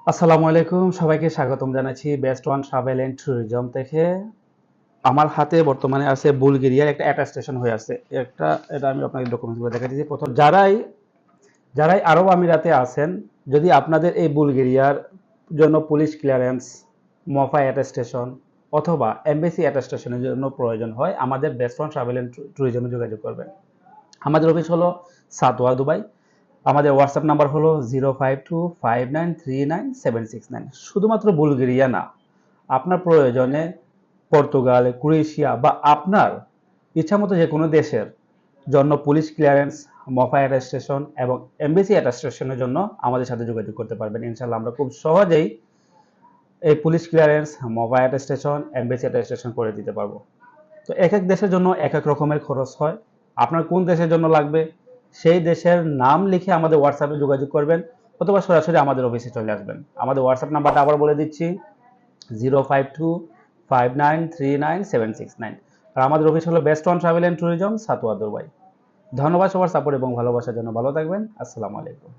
আসসালামু আলাইকুম, সবাইকে স্বাগতম জানাচ্ছি best one travel and tourism থেকে। আমার হাতে বর্তমানে আছে বুলগেরিয়ার একটা অ্যাটাস্টেশন হয়ে আছে। এটা আমি আপনাকে ডকুমেন্টসগুলো দেখা দিচ্ছি। প্রথম যারাই যারাই আরব আমিরাতে আছেন, যদি আপনাদের এই বুলগেরিয়ার জন্য পুলিশ ক্লিয়ারেন্স, মফা অ্যাটাস্টেশন অথবা এমবেসি অ্যাটাস্টেশনের জন্য প্রয়োজন হয়, আমাদের বেস্ট ওয়ান ট্রাভেল এন্ড ট্যুরিজমে যোগাযোগ করবেন। আমাদের অফিস হলো সাতওয়া, দুবাই। আমাদের হোয়াটসঅ্যাপ নাম্বার হলো 0525939769। শুধুমাত্র বুলগেরিয়া না, আপনার প্রয়োজনে পর্তুগাল, ক্রোয়েশিয়া বা আপনার ইচ্ছামতো যে কোনো দেশের জন্য পুলিশ ক্লিয়ারেন্স, মফা অ্যাটাস্টেশন এবং এমবেসি অ্যাটাস্টেশনের জন্য আমাদের সাথে যোগাযোগ করতে পারবেন। ইনশাল্লাহ আমরা খুব সহজেই এই police clearance, MOFA attestation, embassy attestation করে দিতে পারবো। তো এক এক দেশের জন্য এক এক রকমের খরচ হয়। আপনার কোন দেশের জন্য লাগবে সেই দেশের নাম লিখে আমাদের হোয়াটসঅ্যাপে যোগাযোগ করবেন, অথবা সরাসরি আমাদের অফিসে চলে আসবেন। আমাদের হোয়াটসঅ্যাপ নাম্বারটা আবার বলে দিচ্ছি, 0525939769। আর আমাদের অফিস হলো best one travel and tourism, সাতোয়া, Dubai. ধন্যবাদ সবার সাপোর্ট এবং ভালোবাসার জন্য। ভালো থাকবেন। আসসালামু আলাইকুম।